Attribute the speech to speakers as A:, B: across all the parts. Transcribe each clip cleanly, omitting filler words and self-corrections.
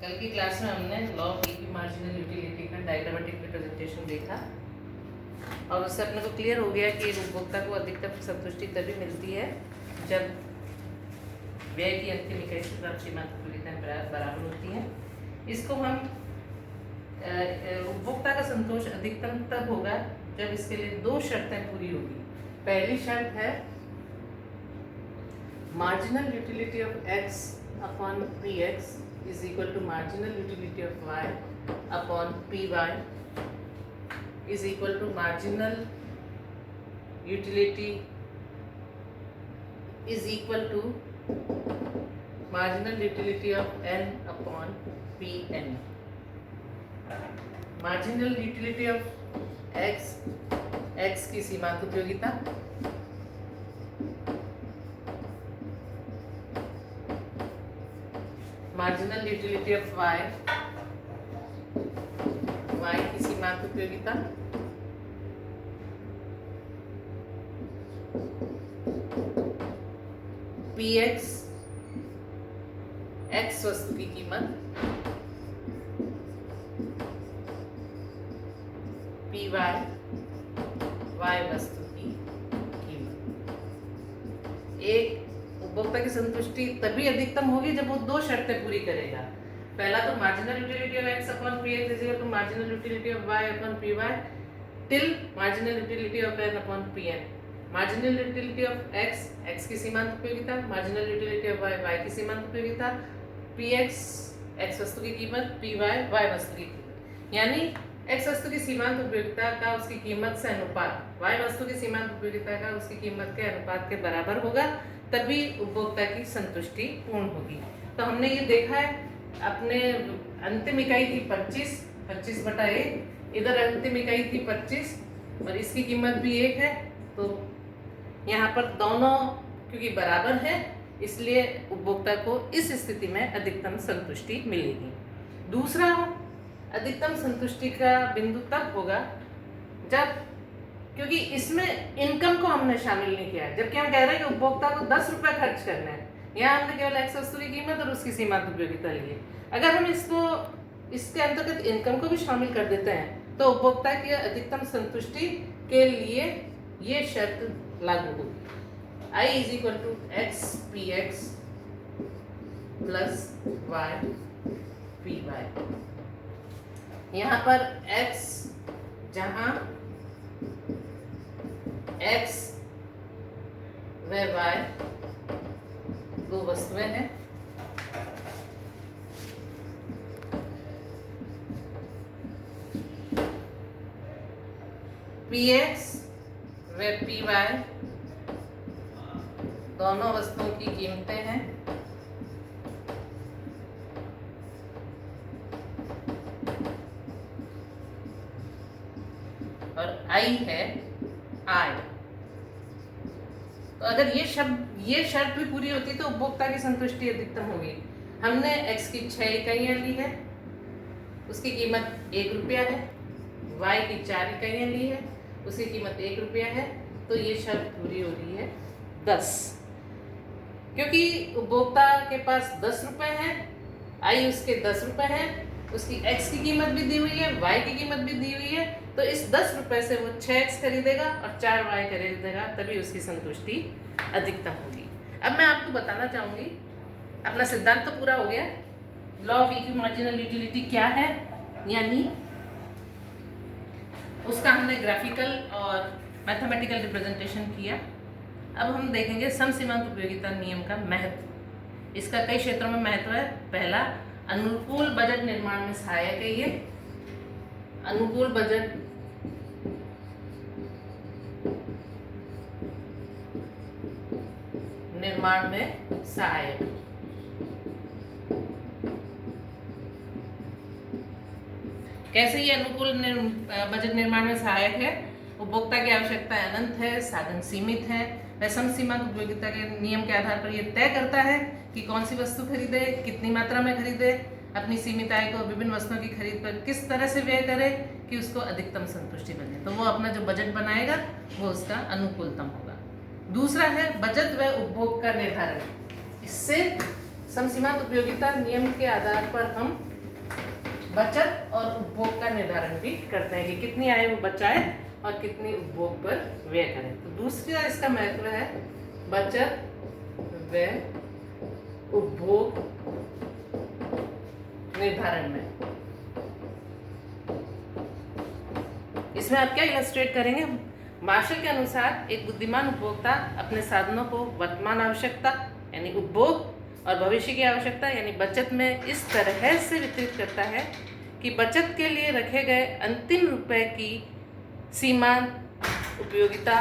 A: कल की क्लास में हमने law of equi marginal utility का डायग्रामेटिक रिप्रेजेंटेशन देखा और उससे अपने को क्लियर हो गया कि एक उपभोक्ता को अधिकतम संतुष्टि तभी मिलती है जब व्यय की अंतिम इकाई से प्राप्त सीमांत पूरी बराबर होती है। इसको हम उपभोक्ता का संतोष अधिकतम तब होगा जब इसके लिए दो शर्तें पूरी होगी। पहली शर्त है marginal utility of x upon p x is equal to marginal utility of y upon py is equal to marginal utility is equal to marginal utility of n upon pn. Marginal utility of x की सीमांत उपयोगिता, marginal utility of y की सीमांत उपयोगिता, px x वस्तु की कीमत, py y वस्तु की कीमत। एक उपभोक्ता की संतुष्टि तभी अधिकतम होगी जब वो दो शर्तें पूरी करेगा। पहला तो marginal utility of x upon p x is equal to marginal utility of y upon p y till marginal utility of n upon p n. Marginal utility of x की सीमांत उपयोगिता, मार्जिनल यूटिलिटी ऑफ y की सीमांत उपयोगिता, P x वस्तु की कीमत, P y वस्तु की कीमत। यानी x वस्तु की सीमांत उपयोगिता का उसकी कीमत से अनुपात y वस्तु की सीमांत उपयोगिता का उसकी कीमत के अनुपात के बराबर होगा, तभी उपभोक्ता की संतुष्टि पूर्ण होगी। तो हमने ये देखा है, अपने अंतिम इकाई थी 25/1, इधर अंतिम इकाई थी 25 और इसकी कीमत भी 1 है। तो यहाँ पर दोनों क्योंकि बराबर है इसलिए उपभोक्ता को इस स्थिति में अधिकतम संतुष्टि मिलेगी। दूसरा, अधिकतम संतुष्टि का बिंदु तब होगा जब, क्योंकि इसमें इनकम को हमने शामिल नहीं किया है, जबकि हम कह रहे हैं कि उपभोक्ता को 10 रुपये खर्च करना है, यहाँ हमने केवल x वस्तु की कीमत और उसकी सीमांत उपयोगिता ली है। अगर हम इसके अंतर्गत इनकम को भी शामिल कर देते हैं तो उपभोक्ता की अधिकतम संतुष्टि के लिए ये शर्त लागू होगी, I is equal to x p x plus y p y. यहाँ पर x जहाँ x व y दो वस्तुएं हैं, px व py दोनों वस्तुओं की कीमतें हैं, और I है I। तो अगर ये शर्त भी पूरी होती तो उपभोक्ता की संतुष्टि अधिकतम होगी। हमने x की 6 इकाइयाँ ली है, उसकी कीमत 1 रुपया है, y की 4 इकाइयाँ ली है, उसकी कीमत 1 रुपया है, तो ये शर्त पूरी हो रही है 10। क्योंकि उपभोक्ता के पास 10 रुपये हैं, I उसके 10 रुपये हैं, उसकी x की कीमत भी दी हुई है, y की कीमत भी दी हुई है, तो इस 10 रुपये से वो 6x खरीदेगा और 4y खरीदेगा, तभी उसकी संतुष्टि अधिकतम होगी। अब मैं आपको बताना चाहूँगी, अपना सिद्धांत तो पूरा हो गया, law of equi marginal utility क्या है, यानी उसका हमने ग्राफिकल और मैथमेटिकल रिप्रेजेंटेशन किया। अब हम देखेंगे समसीमांत उपयोगिता नियम का महत्व। इसका कई क्षेत्रों में महत्व है। पहला, अनुकूल बजट निर्माण में सहायक है। ये अनुकूल बजट निर्माण में सहायक। कैसे ये अनुकूल बजट निर्माण में सहायक है? उपभोक्ता की आवश्यकताएं अनंत है, साधन सीमित है। वह समसीमांत उपयोगिता के नियम के आधार पर यह तय करता है कि कौन सी वस्तु खरीदे, कितनी मात्रा में खरीदे, अपनी सीमित आय को विभिन्न वस्तुओं की खरीद पर किस तरह से व्यय करे कि उसको अधिकतम संतुष्टि मिले। तो वो अपना जो बजट बनाएगा वो उसका अनुकूलतम होगा। दूसरा है बचत व उपभोग का निर्धारण। इससे समसीमांत उपयोगिता नियम के आधार पर हम बचत और उपभोग का निर्धारण भी करते हैं कि कितनी आय वो बचाए और कितनी उपभोग पर व्यय करें। तो दूसरा इसका महत्व है बचत, व्यय, उपभोग निर्धारण में। इसमें आप क्या इलस्ट्रेट करेंगे? मार्शल के अनुसार एक बुद्धिमान उपभोक्ता अपने साधनों को वर्तमान आवश्यकता यानी उपभोग और भविष्य की आवश्यकता यानी बचत में इस तरह से वितरित करता है कि बचत के लिए रखे गए अंतिम रुपए की सीमांत उपयोगिता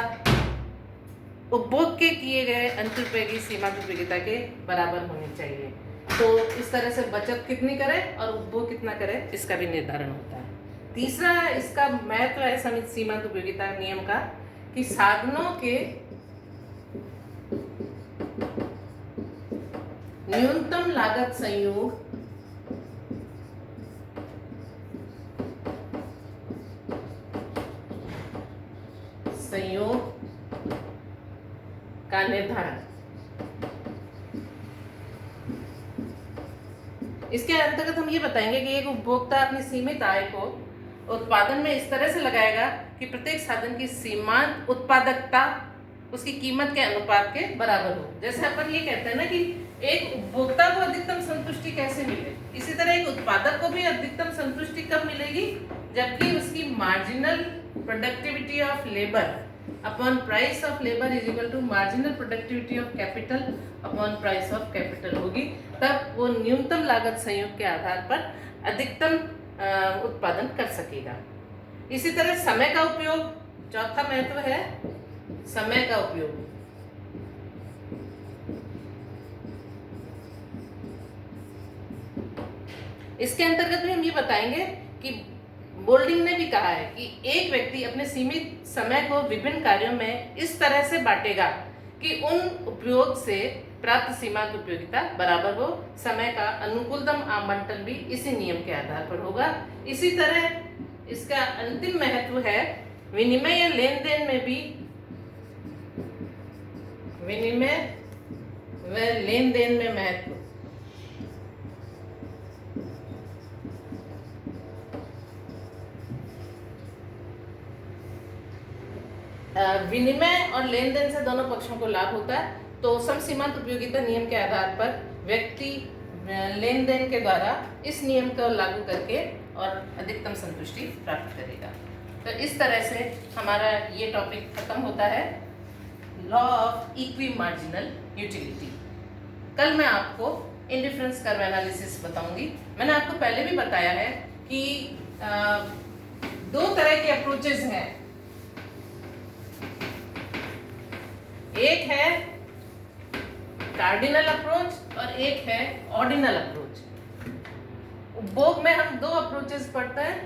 A: उपभोग के किए गए अंतिम रुपए की सीमांत उपयोगिता के बराबर होनी चाहिए। तो इस तरह से बचत कितनी करे और उपभोग कितना करे इसका भी निर्धारण होता है। तीसरा इसका महत्व है सीमांत उपयोगिता नियम का कि साधनों के न्यूनतम लागत संयोग का निर्धारण। इसके अंतर्गत हम ये बताएंगे कि एक उपभोक्ता अपनी सीमित आय को उत्पादन में इस तरह से लगाएगा कि प्रत्येक साधन की सीमांत उत्पादकता उसकी कीमत के अनुपात के बराबर हो। जैसे अपन ये कहते हैं ना कि एक उपभोक्ता को अधिकतम संतुष्टि कैसे मिले, इसी तरह एक उत्पादक को भी अधिकतम संतुष्टि कब मिलेगी? जबकि उसकी marginal productivity of labour upon price of labour is equal to marginal productivity of capital upon price of capital होगी, तब वो न्यूनतम लागत संयोग के आधार पर अधिकतम उत्पादन कर सकेगा। इसी तरह समय का उपयोग, चौथा महत्व है समय का उपयोग। इसके अंतर्गत भी हम ये बताएंगे कि बोल्डिंग ने भी कहा है कि एक व्यक्ति अपने सीमित समय को विभिन्न कार्यों में इस तरह से बांटेगा कि उन उपयोग से प्राप्त सीमांत उपयोगिता बराबर हो। समय का अनुकूलतम आवंटन भी इसी नियम के आधार पर होगा। इसी तरह इसका अंतिम महत्व है विनिमय या लेन देन में भी, विनिमय व लेन देन में महत्व। विनिमय और लेन देन से दोनों पक्षों को लाभ होता है। तो समसीमांत उपयोगिता नियम के आधार पर व्यक्ति लेन देन के द्वारा इस नियम को लागू करके और अधिकतम संतुष्टि प्राप्त करेगा। तो इस तरह से हमारा ये टॉपिक खत्म होता है, law of equi marginal utility. कल मैं आपको इंडिफरेंस कर्व एनालिसिस बताऊंगी। मैंने आपको पहले भी बताया है कि दो तरह के अप्रोचेस हैं, एक है कार्डिनल अप्रोच और एक है ऑर्डिनल अप्रोच। उपभोग में हम दो अप्रोचेस पढ़ते हैं।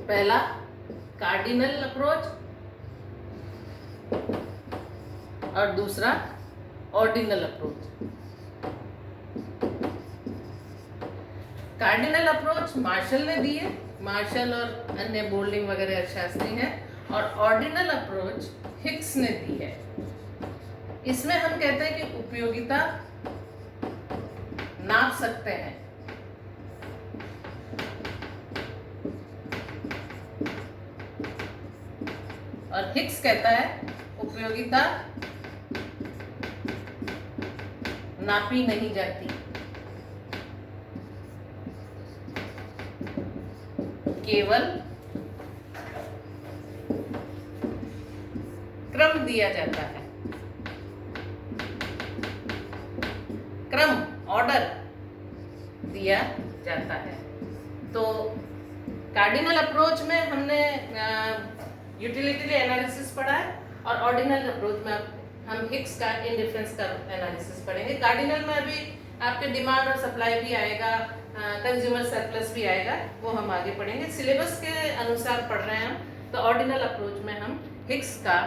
A: पहला कार्डिनल अप्रोच और दूसरा ordinal approach. Cardinal approach Marshall ने दी है, मार्शल और अन्य बोल्डिंग वगैरह अर्थशास्त्री हैं, और ऑर्डिनल अप्रोच हिक्स ने दी है। इसमें हम कहते हैं कि उपयोगिता नाप सकते हैं। और हिक्स कहता है उपयोगिता नापी नहीं जाती, केवल क्रम दिया जाता है, क्रम ऑर्डर दिया जाता है। तो कार्डिनल अप्रोच में हमने यूटिलिटी एनालिसिस पढ़ा है और ऑर्डिनल अप्रोच में हम हिक्स का इंडिफरेंस का एनालिसिस पढ़ेंगे। कार्डिनल में अभी आपके डिमांड और सप्लाई भी आएगा, कंज्यूमर सरप्लस भी आएगा, वो हम आगे पढ़ेंगे। सिलेबस के अनुसार पढ़ रहे हैं हम। तो ऑर्डिनल अप्रोच में हम हिक्स का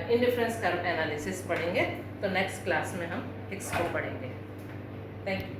A: इंडिफरेंस कर्व एनालिसिस पढ़ेंगे। तो नेक्स्ट क्लास में हम हिक्स को पढ़ेंगे। Thank you.